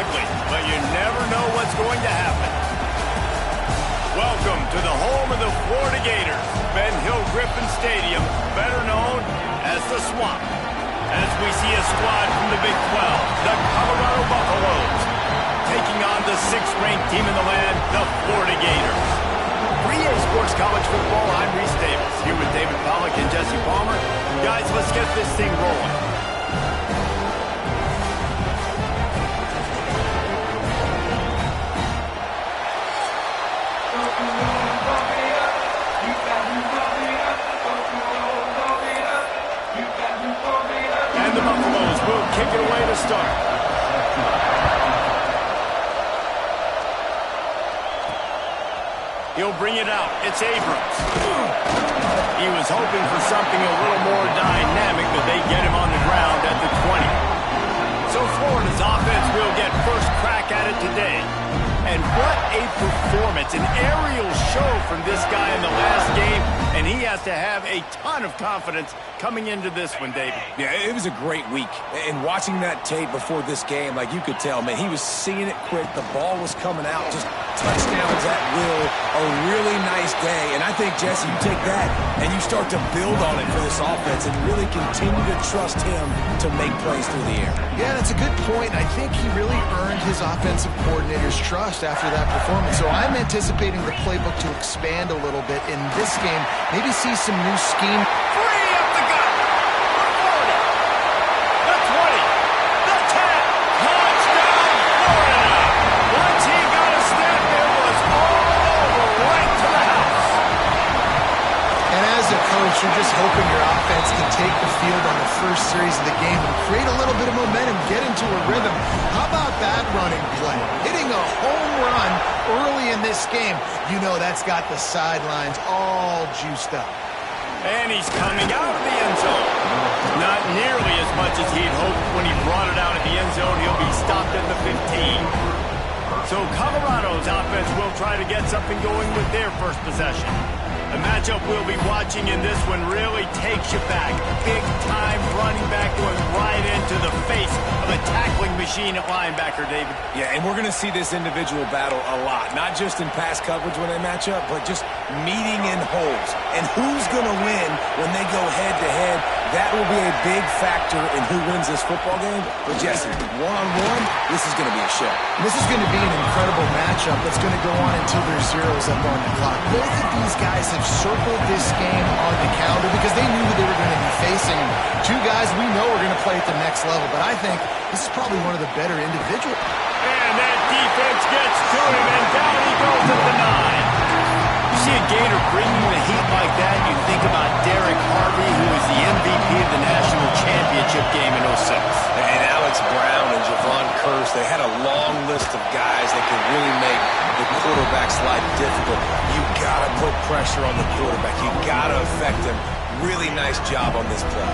ugly, but you never know what's going to happen. Welcome to the home of the Florida Gators, Ben Hill Griffin Stadium, better known as the Swamp. As we see a squad from the Big 12, the Colorado Buffaloes, taking on the 6th-ranked team in the land, the Florida Gators. 3A Sports College Football, I'm Reese Davis, here with David Pollack and Jesse Palmer. Guys, let's get this thing rolling. And the Buffaloes will kick it away to start. He'll bring it out. It's Abrams. He was hoping for something a little more dynamic, but they get him on the ground at the 20. So Florida's offense will get first crack at it today. And what a performance, an aerial show from this guy in the last game, and he has to have a ton of confidence coming into this one, David. Yeah, it was a great week. And watching that tape before this game, like you could tell, man, he was seeing it quick. The ball was coming out, just touchdowns at will. A really nice day. And I think, Jesse, you take that and you start to build on it for this offense and really continue to trust him to make plays through the air. Yeah, that's a good point. I think he really earned his offensive coordinator's trust after that performance. So I'm anticipating the playbook to expand a little bit in this game. Maybe see some new scheme. Free up the gut for Florida. The 20. The 10. Touchdown, Florida. Once he got a step, it was all over right to the house. And as a coach, you're just hoping your offense can take the field on the first series of the game and create a little bit of momentum, get into a rhythm. How about that running play? Hitting a home run early in this game. You know that's got the sidelines all juiced up. And he's coming out of the end zone. Not nearly as much as he'd hoped when he brought it out of the end zone. He'll be stopped at the 15. So Colorado's offense will try to get something going with their first possession. The matchup we'll be watching in this one really takes you back. Big-time running back going right into the face of a tackling machine at linebacker, David. Yeah, and we're going to see this individual battle a lot. Not just in pass coverage when they match up, but just meeting in holes. And who's going to win when they go head-to-head? That will be a big factor in who wins this football game. But, Jesse, one-on-one, this is going to be a show. This is going to be an incredible matchup that's going to go on until there's zeros up on the clock. Both of these guys have circled this game on the calendar because they knew who they were going to be facing. Two guys we know are going to play at the next level, but I think this is probably one of the better individuals. And that defense gets to him, and down he goes at the 9. You see a Gator bringing the heat like that, you think about Derek Harvey, who was the MVP of the national championship game in 06. And Alex Brown and Javon Curse, they had a long list of guys that could really make the quarterback's life difficult. You got to put pressure on the quarterback. You got to affect him. Really nice job on this play.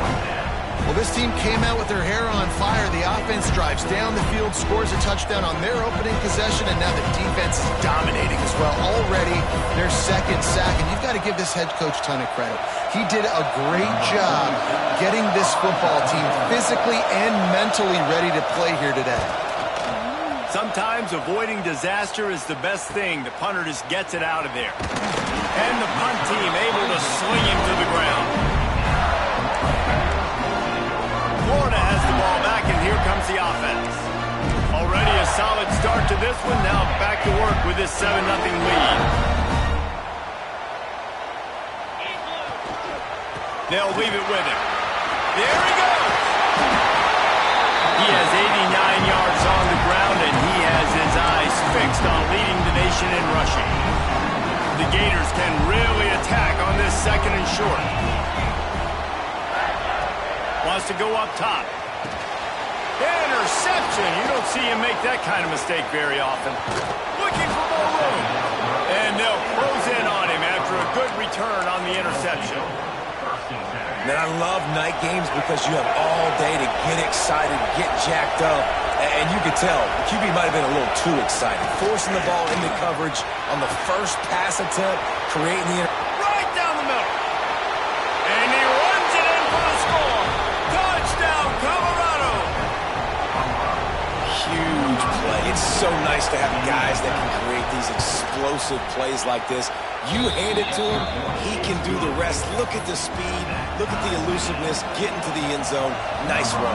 Well, this team came out with their hair on fire. The offense drives down the field, scores a touchdown on their opening possession, and now the defense is dominating as well. Already their second sack, and you've got to give this head coach a ton of credit. He did a great job getting this football team physically and mentally ready to play here today. Sometimes avoiding disaster is the best thing. The punter just gets it out of there. And the punt team able to sling him to the ground. Florida has the ball back, and here comes the offense. Already a solid start to this one. Now back to work with this 7-0 lead. They'll leave it with him. There he goes. He has 89 yards on the ground, and he has his eyes fixed on leading the nation in rushing. The Gators can really attack on this 2nd and short. Wants to go up top. Interception. You don't see him make that kind of mistake very often. Looking for more room. And they'll close in on him after a good return on the interception. Man, I love night games because you have all day to get excited, get jacked up. And you could tell, the QB might have been a little too excited. Forcing the ball into coverage on the first pass attempt, creating the... Right down the middle. And he runs it in for the score. Touchdown, Colorado. Huge play. It's so nice to have guys that can create these explosive plays like this. You hand it to him, he can do the rest. Look at the speed, look at the elusiveness, getting to the end zone. Nice run.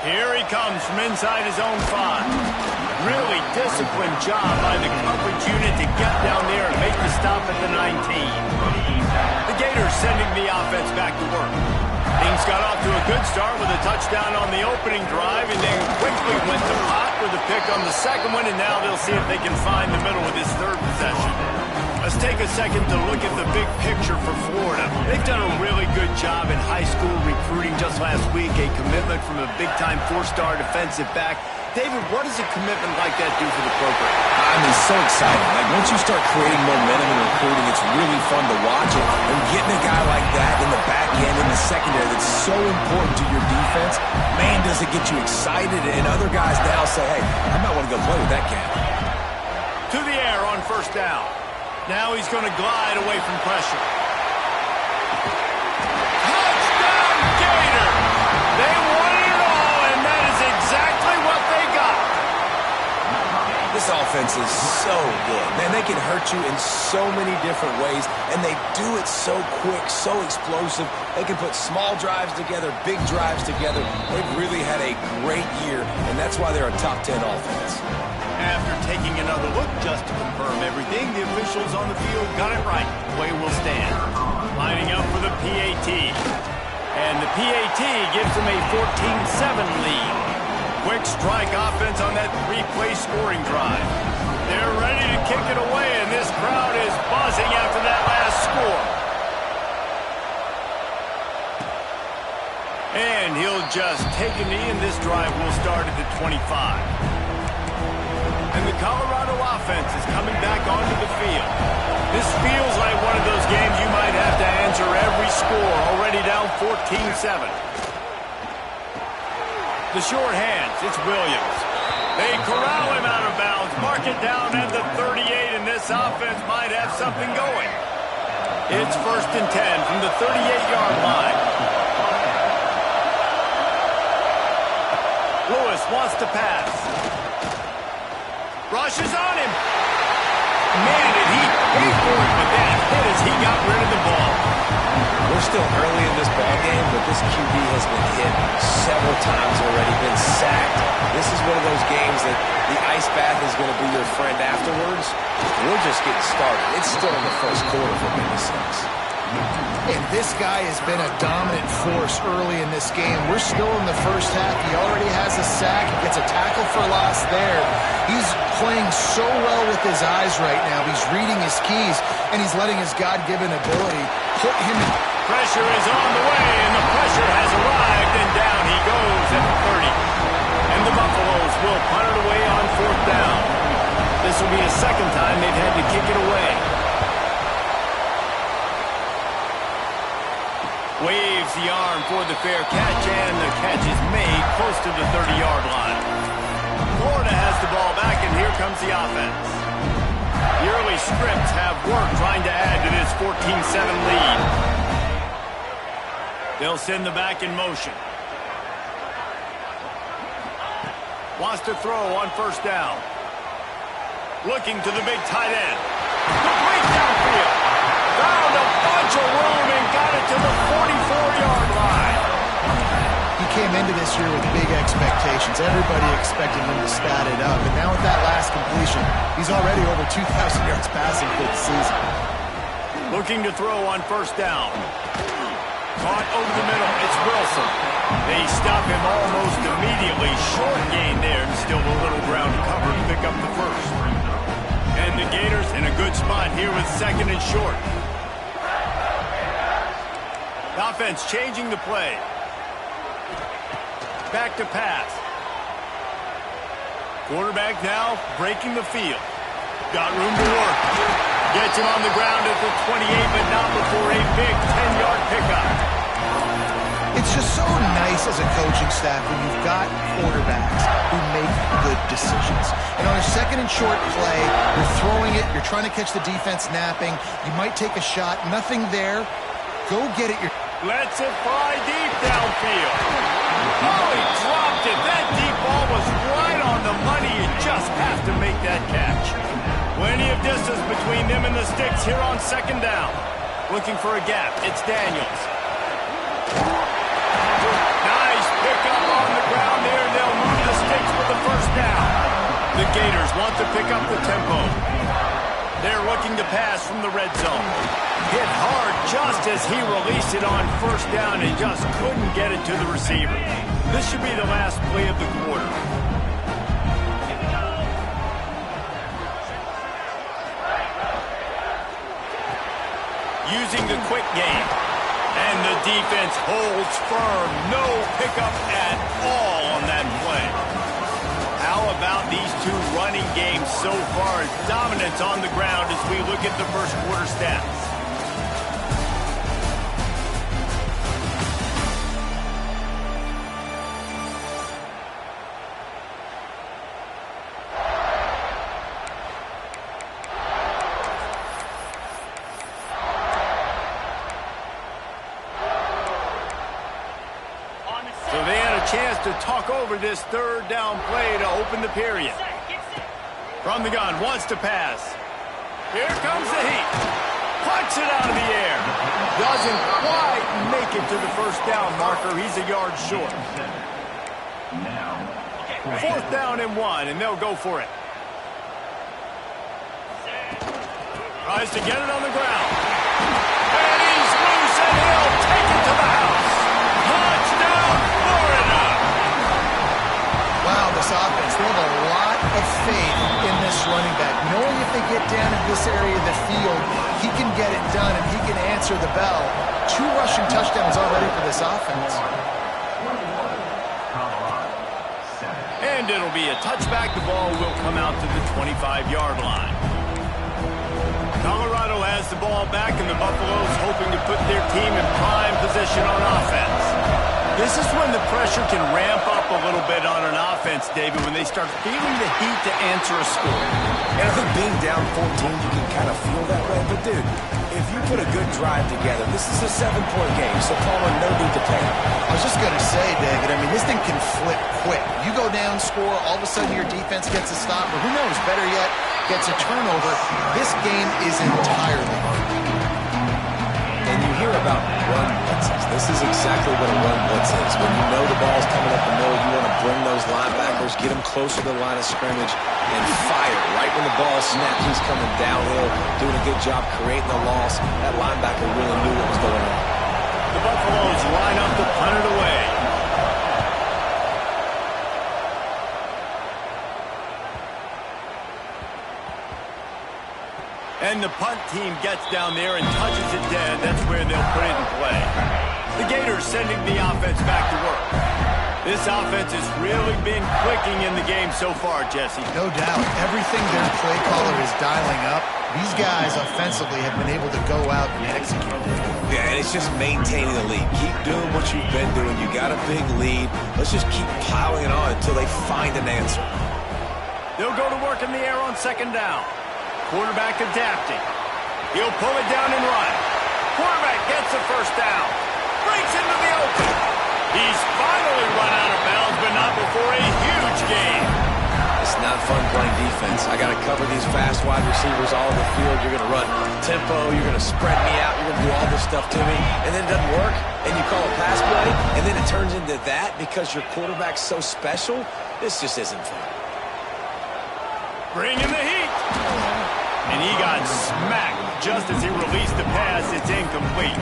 Here he comes from inside his own 5. Really disciplined job by the coverage unit to get down there and make the stop at the 19. The Gators sending the offense back to work. Things got off to a good start with a touchdown on the opening drive and then quickly went to pot with a pick on the second one, and now they'll see if they can find the middle with this third possession. Let's take a second to look at the big picture for Florida. They've done a really good job in high school recruiting. Just last week, a commitment from a big-time 4-star defensive back. David, what does a commitment like that do for the program? I mean, so exciting. Like, once you start creating momentum in recruiting, it's really fun to watch it. And getting a guy like that in the back end, in the secondary, that's so important to your defense, man, does it get you excited. And other guys now say, hey, I might want to go play with that cat. To the air on first down. Now he's going to glide away from pressure. Touchdown, Gator! They won it all, and that is exactly what they got. This offense is so good. Man, they can hurt you in so many different ways, and they do it so quick, so explosive. They can put small drives together, big drives together. They've really had a great year, and that's why they're a top 10 offense. After taking another look just to confirm everything, the officials on the field got it right. Play will stand. Lining up for the PAT. And the PAT gives them a 14-7 lead. Quick strike offense on that 3-play scoring drive. They're ready to kick it away, and this crowd is buzzing after that last score. And he'll just take a knee, and this drive will start at the 25. And the Colorado offense is coming back onto the field. This feels like one of those games you might have to answer every score, already down 14-7. The short hands, it's Williams. They corral him out of bounds, mark it down at the 38, and this offense might have something going. It's 1st and 10 from the 38-yard line. Lewis wants to pass. Rushes on him. Man, did he pay for it, but that hit as he got rid of the ball. We're still early in this ball game, but this QB has been hit several times already, been sacked. This is one of those games that the ice bath is going to be your friend afterwards. We're just getting started. It's still in the first quarter for goodness sakes. And this guy has been a dominant force early in this game. We're still in the first half. He already has a sack. He gets a tackle for loss there. He's playing so well with his eyes right now. He's reading his keys, and he's letting his God-given ability put him in. Pressure is on the way, and the pressure has arrived, and down he goes at the 30. And the Buffaloes will punt it away on 4th down. This will be the second time they've had to kick it away. Waves the arm for the fair catch, and the catch is made close to the 30-yard line. Florida has the ball back, and here comes the offense. The early scripts have worked trying to add to this 14-7 lead. They'll send the back in motion. Wants to throw on 1st down. Looking to the big tight end. Complete downfield. Found a bunch of room and got it to the 44-yard line. He came into this year with big expectations. Everybody expected him to stat it up. And now with that last completion, he's already over 2,000 yards passing for the season. Looking to throw on 1st down. Caught over the middle. It's Wilson. They stop him almost immediately. Short gain there, and still a little ground to cover to pick up the first. And the Gators in a good spot here with 2nd and short. The offense changing the play. Back to pass. Quarterback now breaking the field. Got room to work. Gets him on the ground at the 28, but not before a big 10-yard pickup. It's just so nice as a coaching staff when you've got quarterbacks who make good decisions. And on a 2nd and short play, you're throwing it, you're trying to catch the defense napping, you might take a shot, nothing there. Go get it. Lets it fly deep downfield. money. You just have to make that catch. Plenty of distance between them and the sticks here on second down. Looking for a gap. It's Daniels. Nice pickup on the ground there. They'll move the sticks for the first down. The Gators want to pick up the tempo. They're looking to pass from the red zone. Hit hard just as he released it on first down and just couldn't get it to the receiver. This should be the last play of the quarter. Using the quick game. And the defense holds firm. No pickup at all on that play. How about these two running games so far? Dominance on the ground as we look at the first quarter stats. Chance to talk over this third down play to open the period. From the gun, wants to pass. Here comes the heat. Punts it out of the air. Doesn't quite make it to the first down marker. He's a yard short. Fourth down and 1, and they'll go for it. Tries to get it on the ground. And he's loose, and he'll take it to the house. Touchdown, Florida! Wow, this offense, they have a lot of faith in this running back. Knowing if they get down in this area of the field, he can get it done and he can answer the bell. 2 rushing touchdowns already for this offense. And it'll be a touchback. The ball will come out to the 25-yard line. Colorado has the ball back, and the Buffaloes hoping to put their team in prime position on offense. This is when the pressure can ramp up a little bit on an offense, David, when they start feeling the heat to answer a score. And I think being down 14, you can kind of feel that way. But, dude, if you put a good drive together, this is a 7-point game, so Palmer, no need to panic. I was just going to say, David, I mean, this thing can flip quick. You go down, score, all of a sudden your defense gets a stop, or who knows, better yet, gets a turnover. This game is entirely on. And you hear about run blitzes. This is exactly what a run blitz is. When you know the ball's coming up the middle, you want to bring those linebackers, get them closer to the line of scrimmage, and fire. Right when the ball snaps, he's coming downhill, doing a good job creating the loss. That linebacker really knew what was going on. The Buffaloes line up to punt it away. And the punt team gets down there and touches it dead. That's where they'll put it in play. The Gators sending the offense back to work. This offense has really been clicking in the game so far, Jesse. No doubt. Everything their play caller is dialing up, these guys offensively have been able to go out and execute. Yeah, and it's just maintaining the lead. Keep doing what you've been doing. You got a big lead. Let's just keep piling it on until they find an answer. They'll go to work in the air on second down. Quarterback adapting. He'll pull it down and run. Quarterback gets the first down. Breaks into the open. He's finally run out of bounds, but not before a huge gain. It's not fun playing defense. I got to cover these fast wide receivers all over the field. You're going to run tempo. You're going to spread me out. You're going to do all this stuff to me. And then it doesn't work. And you call a pass play. And then it turns into that because your quarterback's so special. This just isn't fun. Bring in the heat. And he got smacked just as he released the pass. It's incomplete.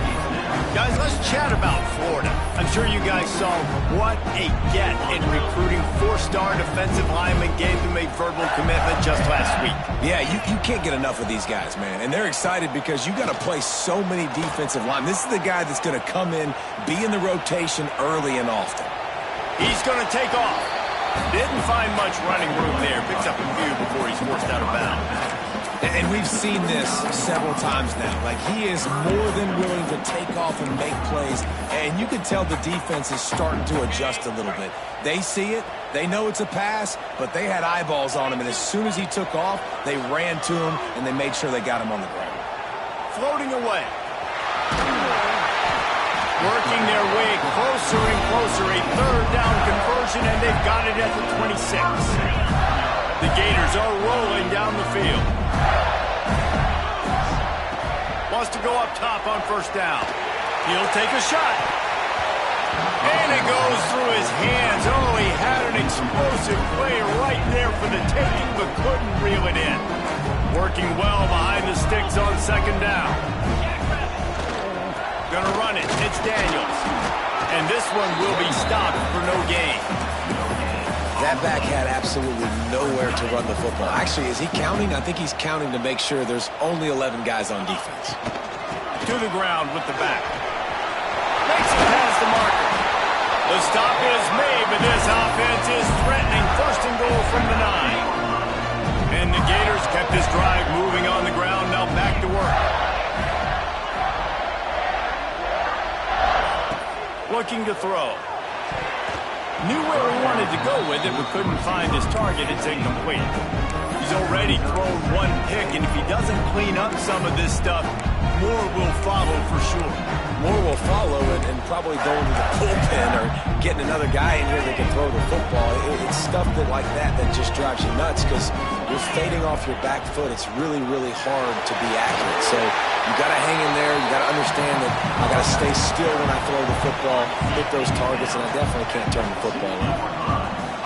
Guys, let's chat about Florida. I'm sure you guys saw what a get in recruiting 4-star defensive lineman gave them a verbal commitment just last week. Yeah, you can't get enough of these guys, man. And they're excited because you got to play so many defensive linemen. This is the guy that's going to come in, be in the rotation early and often. He's going to take off. Didn't find much running room there. Picks up a few before he's forced out of bounds. And we've seen this several times now. Like, he is more than willing to take off and make plays. And you can tell the defense is starting to adjust a little bit. They see it. They know it's a pass, but they had eyeballs on him. And as soon as he took off, they ran to him, and they made sure they got him on the ground. Floating away. working their way closer and closer. A third down conversion, and they've got it at the 26. The Gators are rolling down the field. Wants to go up top on first down. He'll take a shot. And it goes through his hands. Oh, he had an explosive play right there for the taking, but couldn't reel it in. Working well behind the sticks on second down. Gonna run it. It's Daniels. And this one will be stopped for no gain. That back had absolutely nowhere to run the football. Actually, is he counting? I think he's counting to make sure there's only 11 guys on defense. To the ground with the back. Makes it past the marker. The stop is made, but this offense is threatening. First and goal from the 9. And the Gators kept this drive moving on the ground. Now back to work. Looking to throw. Knew where he wanted to go with it, but couldn't find his target. It's incomplete. He's already thrown one pick, and if he doesn't clean up some of this stuff, more will follow for sure. More will follow, and probably going to the bullpen or getting another guy in here that can throw the football. It's stuff like that just drives you nuts because you're fading off your back foot. It's really, really hard to be accurate. So you got to hang in there. You got to understand that I got to stay still when I throw the football, hit those targets, and I definitely can't turn the football over.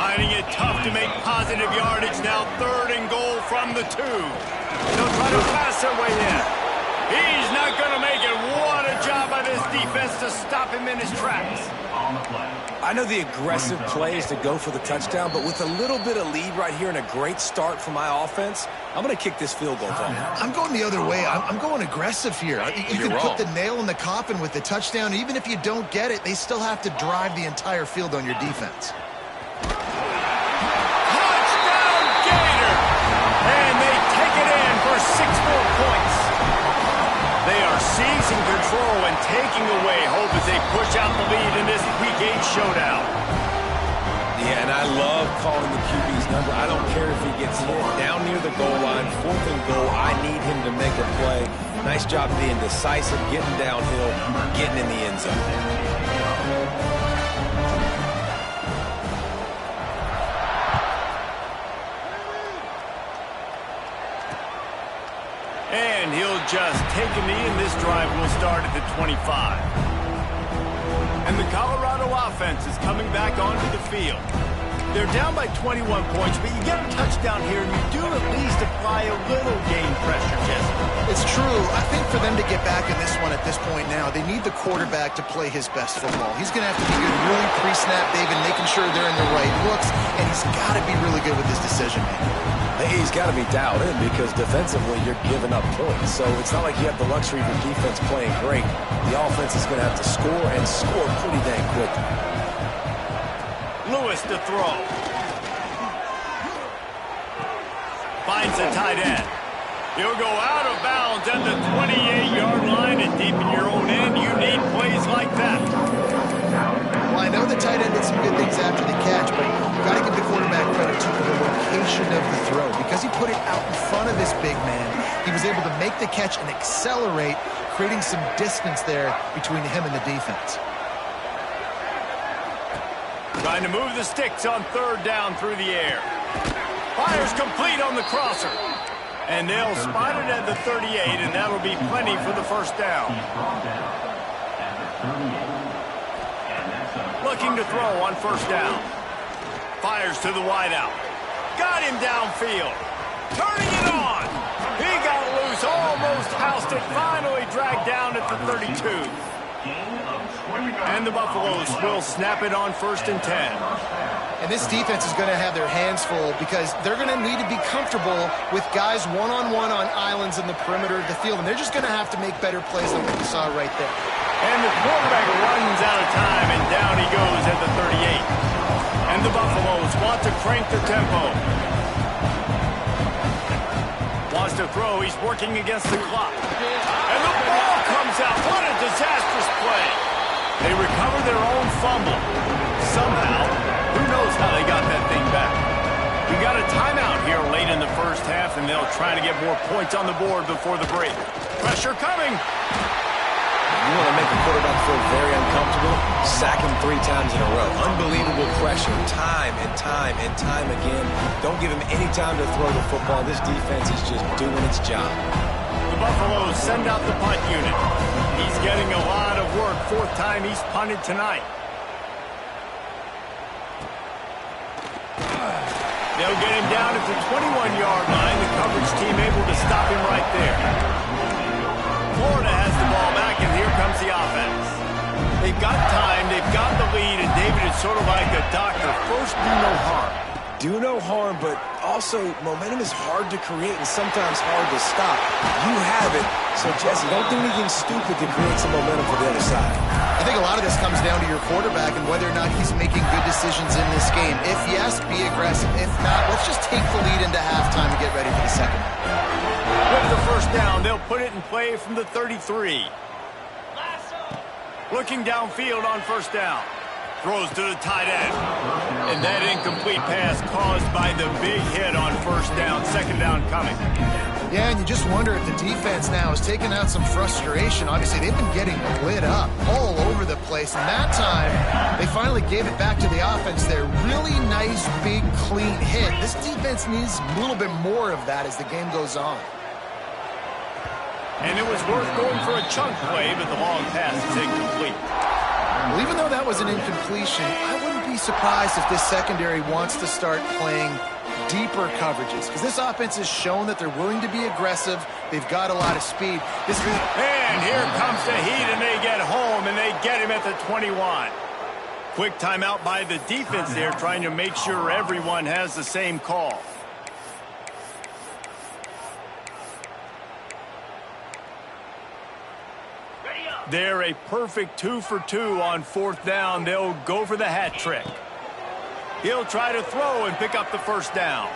Finding it tough to make positive yardage now. Third and goal from the 2. They'll try to pass their way in. He's not going to make it. What a job by this defense to stop him in his tracks. I know the aggressive play is to go for the touchdown, but with a little bit of lead right here and a great start for my offense, I'm going to kick this field goal down. I'm going the other way. I'm going aggressive here. You can put the nail in the coffin with the touchdown. Even if you don't get it, they still have to drive the entire field on your defense. Touchdown, Gator! And they take it in for 6 more points. They are seizing control and taking away hope as they push out the lead in this Week 8 showdown. Yeah, and I love calling the QB's number. I don't care if he gets hit down near the goal line, 4th and goal. I need him to make a play. Nice job being decisive, getting downhill, getting in the end zone. And he'll just take a knee, and this drive will start at the 25. And the Colorado offense is coming back onto the field. They're down by 21 points, but you get a touchdown here, and you do at least apply a little game pressure, Jesse. It's true. I think for them to get back in this one at this point now, they need the quarterback to play his best football. He's going to have to be good really pre-snap, David, making sure they're in the right looks, and he's got to be really good with his decision-making. He's got to be dialed in because defensively you're giving up points. So it's not like you have the luxury of your defense playing great. The offense is going to have to score and score pretty dang quickly. Lewis to throw. Finds the tight end. He'll go out of bounds at the 28-yard line, and deep in your own end, you need plays like that. Well, I know the tight end did some good things after the catch, but you've got to give the quarterback credit to the location of the throw. Because he put it out in front of his big man, he was able to make the catch and accelerate, creating some distance there between him and the defense. Trying to move the sticks on third down through the air. Fires complete on the crosser. And they'll spot it at the 38, and that'll be plenty for the first down. Looking to throw on first down. Fires to the wideout. Got him downfield. Turning it on. He got loose, almost housed it, finally dragged down at the 32. And the Buffaloes will snap it on 1st and 10. And this defense is going to have their hands full because they're going to need to be comfortable with guys one-on-one on islands in the perimeter of the field. And they're just going to have to make better plays than what we saw right there. And the quarterback runs out of time, and down he goes at the 38. And the Buffaloes want to crank the tempo. Wants to throw. He's working against the clock. And the ball comes out. What a disastrous play. They recover their own fumble. Somehow, who knows how they got that thing back. We got a timeout here late in the first half, and they'll try to get more points on the board before the break. Pressure coming. You want to make a quarterback feel very uncomfortable? Sack him 3 times in a row. Unbelievable pressure, time and time and time again. Don't give him any time to throw the football. This defense is just doing its job. The Buffaloes send out the punt unit. He's getting a lot of work. 4th time he's punted tonight. They'll get him down at the 21-yard line. The coverage team able to stop him right there. Florida has the ball back, and here comes the offense. They've got time, they've got the lead, and David is sort of like a doctor. First, do no harm. Do no harm, but also momentum is hard to create and sometimes hard to stop. You have it, so Jesse, don't do anything stupid to create some momentum for the other side. I think a lot of this comes down to your quarterback and whether or not he's making good decisions in this game. If yes, be aggressive. If not, let's just take the lead into halftime and get ready for the second. With the first down, they'll put it in play from the 33. Looking downfield on first down. Throws to the tight end. And that incomplete pass caused by the big hit on first down. Second down coming. Yeah, and you just wonder if the defense now is taking out some frustration. Obviously, they've been getting lit up all over the place. And that time, they finally gave it back to the offense there. Really nice, big, clean hit. This defense needs a little bit more of that as the game goes on. And it was worth going for a chunk play, but the long pass is incomplete. Well, even though that was an incompletion, I wouldn't be surprised if this secondary wants to start playing deeper coverages, because this offense has shown that they're willing to be aggressive. They've got a lot of speed. And here comes the heat, and they get home, and they get him at the 21. Quick timeout by the defense there, trying to make sure everyone has the same call. They're a perfect 2 for 2 on 4th down. They'll go for the hat trick. He'll try to throw and pick up the first down.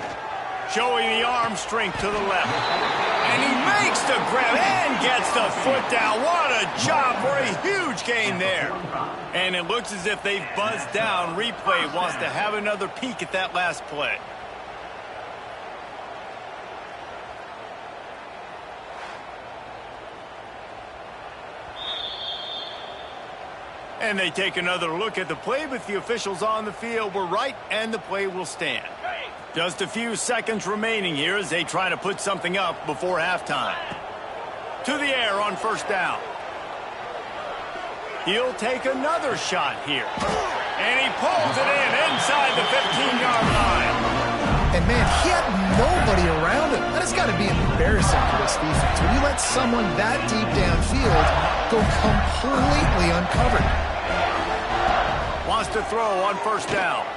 Showing the arm strength to the left. And he makes the grab and gets the foot down. What a job for a huge gain there. And it looks as if they've buzzed down. Replay wants to have another peek at that last play. And they take another look at the play, but the officials on the field were right, and the play will stand. Just a few seconds remaining here as they try to put something up before halftime. To the air on first down. He'll take another shot here. And he pulls it in inside the 15-yard line. And, man, he had nobody around him. That has got to be embarrassing for this defense. When you let someone that deep downfield go completely uncovered. Wants to throw on first down.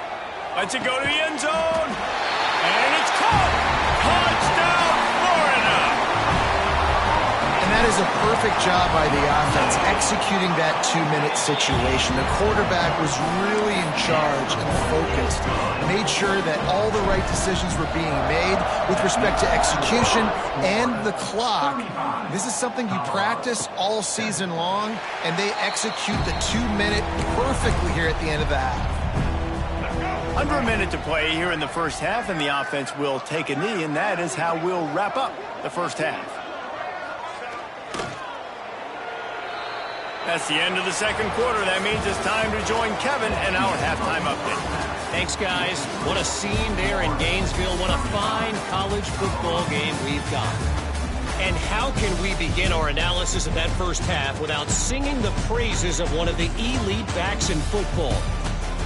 Lets it go to the end zone. And it's caught. Touchdown, Florida. And that is a perfect job by the offense, executing that 2-minute situation. The quarterback was really in charge and focused. Made sure that all the right decisions were being made with respect to execution and the clock. This is something you practice all season long, and they execute the 2-minute perfectly here at the end of the half. Under a minute to play here in the first half, and the offense will take a knee, and that is how we'll wrap up the first half. That's the end of the second quarter. That means it's time to join Kevin and our halftime update. Thanks, guys. What a scene there in Gainesville. What a fine college football game we've got. And how can we begin our analysis of that first half without singing the praises of one of the elite backs in football?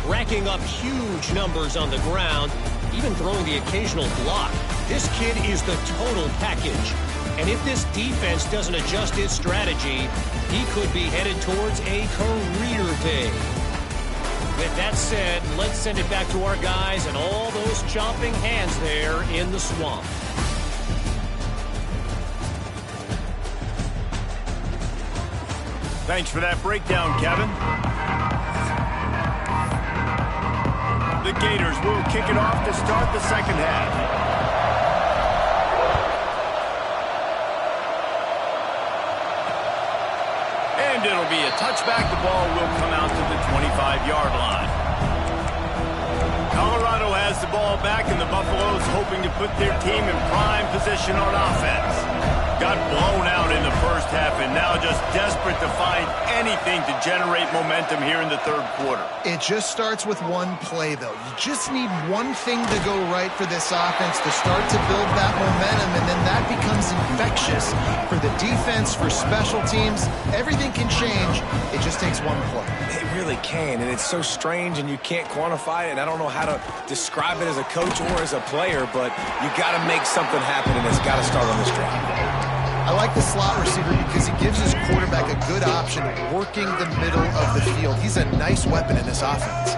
Racking up huge numbers on the ground, even throwing the occasional block. This kid is the total package. And if this defense doesn't adjust its strategy, he could be headed towards a career day. With that said, let's send it back to our guys and all those chomping hands there in the swamp. Thanks for that breakdown, Kevin. The Gators will kick it off to start the second half. And it'll be a touchback. The ball will come out to the 25-yard line. Colorado has the ball back, and the Buffaloes hoping to put their team in prime position on offense. Got blown out in the first half and now just desperate to find anything to generate momentum here in the third quarter. It just starts with one play, though. You just need one thing to go right for this offense to start to build that momentum, and then that becomes infectious for the defense, for special teams. Everything can change. It just takes one play. It really can, and it's so strange, and you can't quantify it. I don't know how to describe it as a coach or as a player, but you got to make something happen, and it's got to start on this drive. I like the slot receiver because he gives his quarterback a good option working the middle of the field. He's a nice weapon in this offense.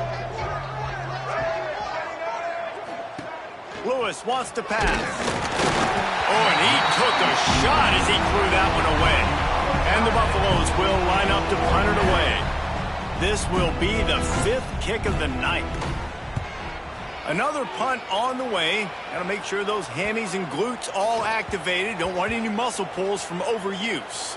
Lewis wants to pass. Oh, and he took a shot as he threw that one away. And the Buffaloes will line up to punt it away. This will be the 5th kick of the night. Another punt on the way. Got to make sure those hammies and glutes all activated. Don't want any muscle pulls from overuse.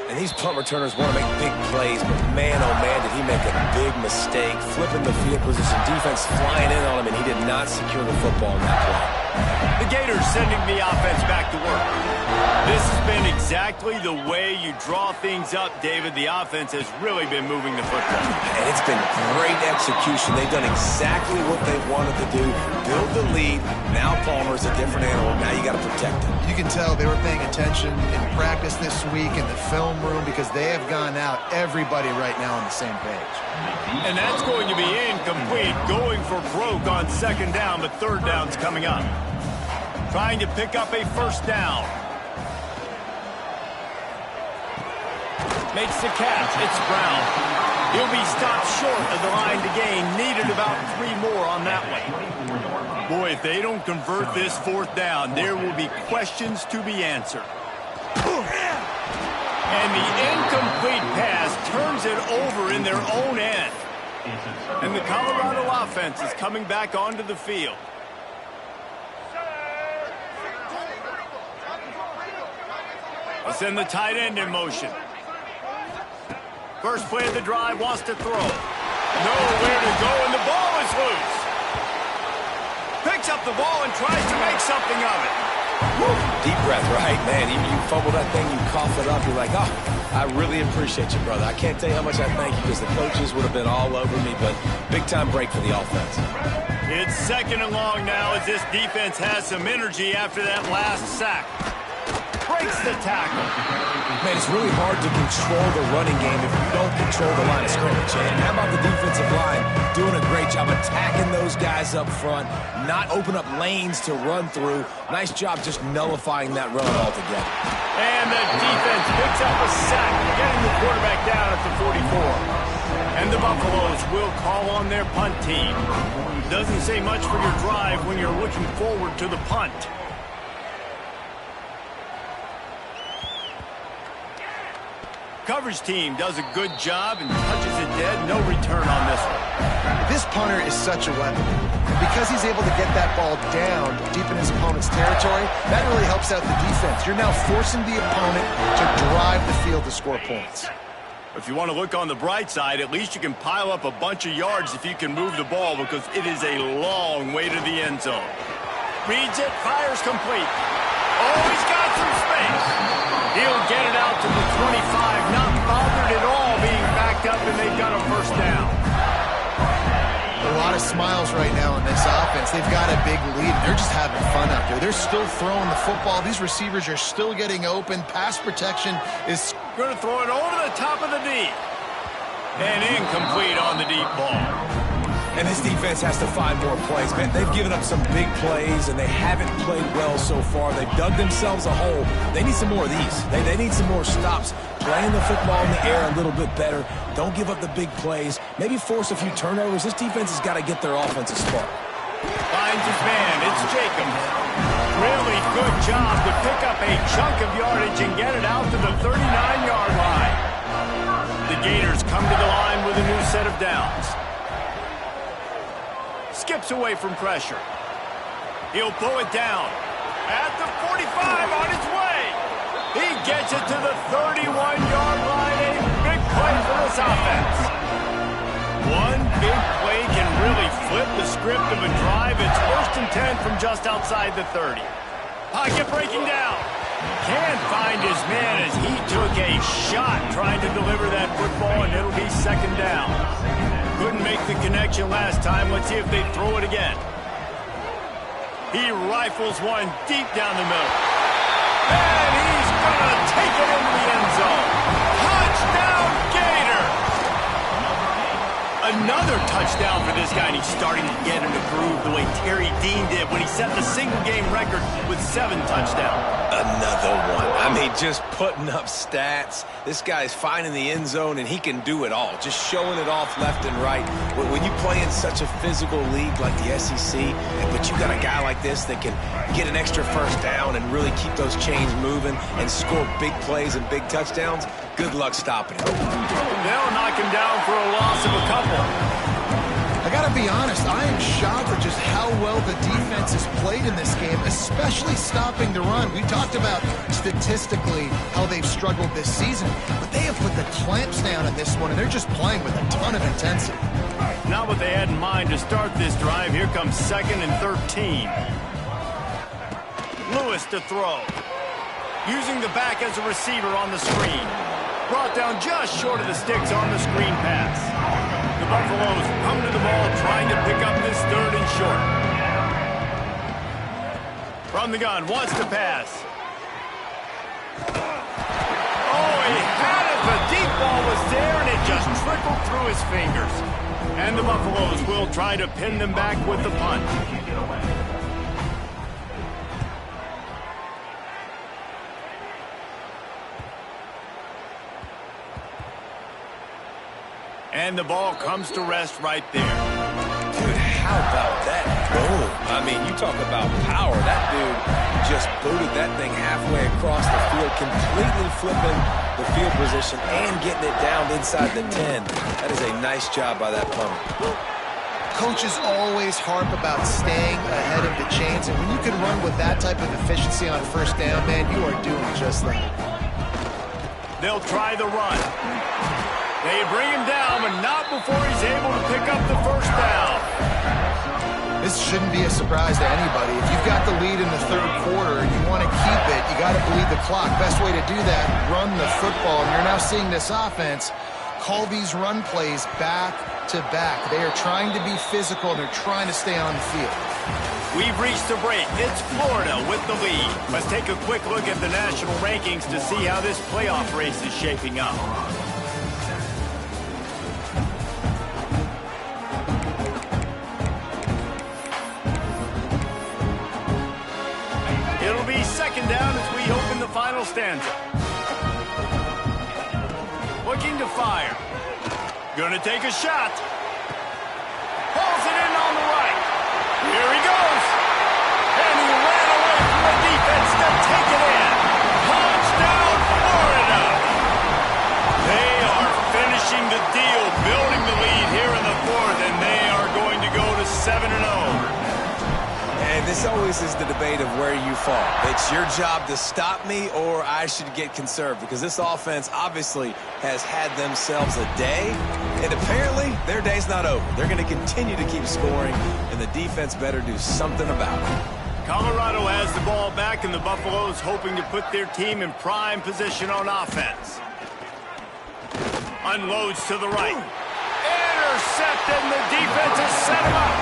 And these punt returners want to make big plays, but man, oh man, did he make a big mistake. Flipping the field position, defense flying in on him, and he did not secure the football in that play. The Gators sending the offense back to work. This has been exactly the way you draw things up, David. The offense has really been moving the football. And it's been great execution. They've done exactly what they wanted to do. Build the lead. Now Palmer's a different animal. Now you got to protect him. You can tell they were paying attention in practice this week in the film room because they have gone out, everybody right now on the same page. And that's going to be incomplete. Going for broke on second down, but third down's coming up. Trying to pick up a first down. Makes the catch. It's Brown. He'll be stopped short of the line to gain. Needed about 3 more on that one. Boy, if they don't convert this fourth down, there will be questions to be answered. And the incomplete pass turns it over in their own end. And the Colorado offense is coming back onto the field. They'll send the tight end in motion. First play of the drive, wants to throw. Nowhere to go, and the ball is loose. Picks up the ball and tries to make something of it. Woo. Deep breath, right? Man, you fumble that thing, you cough it up, you're like, oh, I really appreciate you, brother. I can't tell you how much I thank you because the coaches would have been all over me, but big-time break for the offense. It's second and long now as this defense has some energy after that last sack. Breaks the tackle. Man, it's really hard to control the running game if you don't control the line of scrimmage. And how about the defensive line doing a great job attacking those guys up front, not open up lanes to run through. Nice job just nullifying that run altogether. And the defense picks up a sack, getting the quarterback down at the 44. And the Buffaloes will call on their punt team. Doesn't say much for your drive when you're looking forward to the punt. Coverage team does a good job and touches it dead. No return on this one. This punter is such a weapon. And because he's able to get that ball down deep in his opponent's territory, that really helps out the defense. You're now forcing the opponent to drive the field to score points. If you want to look on the bright side, at least you can pile up a bunch of yards if you can move the ball because it is a long way to the end zone. Reads it, fires complete. Oh, he's got some space. He'll get it out to the 25, not bothered at all being backed up, and they've got a first down. A lot of smiles right now in this offense. They've got a big lead. They're just having fun out there. They're still throwing the football. These receivers are still getting open. Pass protection is going to throw it over the top of the deep. And incomplete on the deep ball. And this defense has to find more plays, man. They've given up some big plays, and they haven't played well so far. They've dug themselves a hole. They need some more of these. They need some more stops. Playing the football in the air a little bit better. Don't give up the big plays. Maybe force a few turnovers. This defense has got to get their offense a spark. Finds his man. It's Jacobs. Really good job to pick up a chunk of yardage and get it out to the 39-yard line. The Gators come to the line with a new set of downs. Skips away from pressure. He'll pull it down. At the 45 on his way. He gets it to the 31-yard line. A big play for this offense. One big play can really flip the script of a drive. It's 1st and 10 from just outside the 30. Pocket breaking down. Can't find his man as he took a shot trying to deliver that football, and it'll be second down. Couldn't make the connection last time. Let's see if they throw it again. He rifles one deep down the middle. And he's going to take it into the end zone. Touchdown, Gator! Another touchdown for this guy, and he's starting to get in the groove the way Terry Dean did when he set the single-game record with 7 touchdowns. Another one. I mean, just putting up stats. This guy's finding the end zone, and he can do it all. Just showing it off left and right. When you play in such a physical league like the SEC, but you got a guy like this that can get an extra first down and really keep those chains moving and score big plays and big touchdowns, good luck stopping him. They'll knock him down for a loss of a couple. I gotta be honest, I am shocked at just how well the defense has played in this game, especially stopping the run. We talked about statistically how they've struggled this season, but they have put the clamps down in this one, and they're just playing with a ton of intensity. Not what they had in mind to start this drive. Here comes 2nd and 13. Lewis to throw. Using the back as a receiver on the screen. Brought down just short of the sticks on the screen pass. The Buffaloes come to the ball trying to pick up this 3rd and short. From the gun, wants to pass. Oh, he had it. The deep ball was there, and it just trickled through his fingers. And the Buffaloes will try to pin them back with the punt. And the ball comes to rest right there. Dude, how about that boom? I mean, you talk about power. That dude just booted that thing halfway across the field, completely flipping the field position and getting it down inside the 10. That is a nice job by that punter. Coaches always harp about staying ahead of the chains, and when you can run with that type of efficiency on first down, man, you are doing just that. They'll try the run. They bring him down, but not before he's able to pick up the first down. This shouldn't be a surprise to anybody. If you've got the lead in the 3rd quarter and you want to keep it, you got to bleed the clock. Best way to do that, run the football. And you're now seeing this offense call these run plays back to back. They are trying to be physical, and they're trying to stay on the field. We've reached the break. It's Florida with the lead. Let's take a quick look at the national rankings to see how this playoff race is shaping up. It'll be second down as we open the final stanza. Looking to fire. Gonna take a shot. Pulls it in on the right. Here he goes. And he ran away from the defense to take it in. Touchdown, Florida. They are finishing the deal, building the lead here in the 4th, and they are going to go to 7-0. And this always is the debate of where you fall. It's your job to stop me, or I should get conserved, because this offense obviously has had themselves a day, and apparently their day's not over. They're going to continue to keep scoring, and the defense better do something about it. Colorado has the ball back, and the Buffaloes hoping to put their team in prime position on offense. Unloads to the right. Intercepted, and the defense has set him up.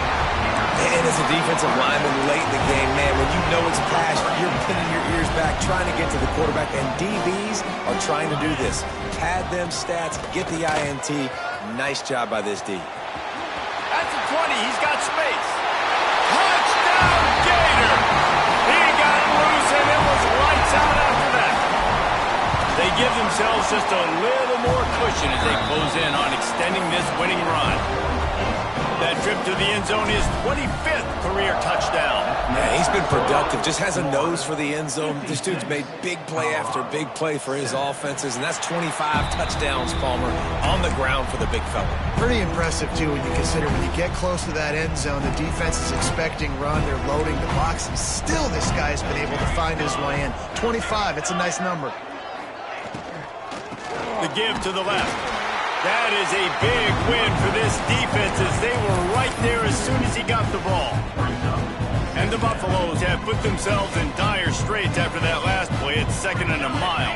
And as a defensive lineman late in the game, man, when you know it's past, you're pinning your ears back, trying to get to the quarterback, and DBs are trying to do this. Pad them stats, get the INT. Nice job by this D. That's a 20. He's got space. Touchdown, Gator! He got loose, and it was lights out after that. They give themselves just a little more cushion as they close in on extending this winning run. That trip to the end zone is 25th career touchdown. Man, he's been productive. Just has a nose for the end zone. This dude's made big play after big play for his offenses, and that's 25 touchdowns, Palmer, on the ground for the big fella. Pretty impressive, too, when you consider when you get close to that end zone, the defense is expecting run, they're loading the box, and still this guy's been able to find his way in. 25, it's a nice number. The give to the left. That is a big win for this defense as they were right there as soon as he got the ball. And the the Buffaloes have put themselves in dire straits after that last play. It's 2nd and a mile.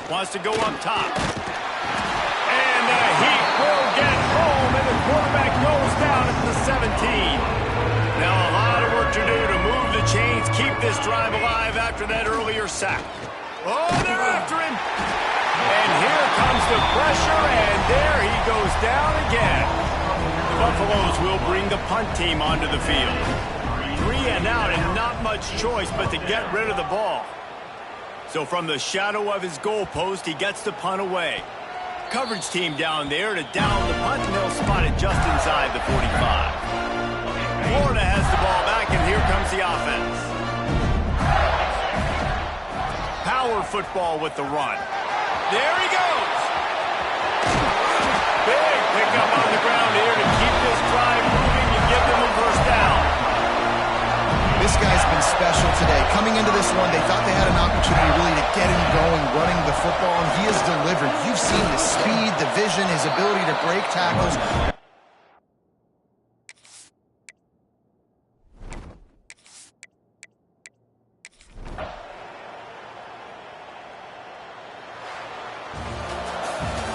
Wants to go up top. And the Heat will get home, and the quarterback goes down at the 17. Now a lot of work to do to move the chains, keep this drive alive after that earlier sack. Oh, they're after him. And here comes the pressure, and there he goes down again. The Buffaloes will bring the punt team onto the field. 3 and out, and not much choice but to get rid of the ball. So from the shadow of his goalpost, he gets the punt away. Coverage team down there to down the punt, and they'll spot it just inside the 45. Florida has the ball back, and here comes the offense. Power football with the run. There he goes. Big pickup on the ground here to keep this drive moving and give them a first down. This guy's been special today. Coming into this one, they thought they had an opportunity really to get him going, running the football, and he has delivered. You've seen the speed, the vision, his ability to break tackles.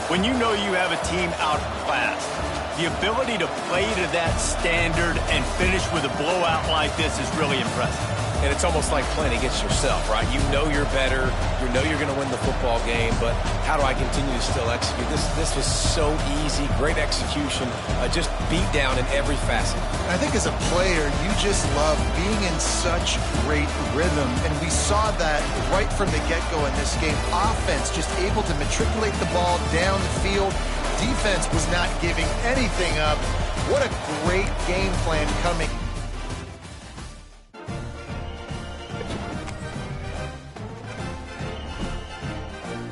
When you know you have a team outclassed, the ability to play to that standard and finish with a blowout like this is really impressive. And it's almost like playing against yourself, right? You know you're better. You know you're going to win the football game, but how do I continue to still execute? This was so easy. Great execution. Just beat down in every facet. I think as a player, you just love being in such great rhythm, and we saw that right from the get-go in this game. Offense just able to matriculate the ball down the field. Defense was not giving anything up. What a great game plan coming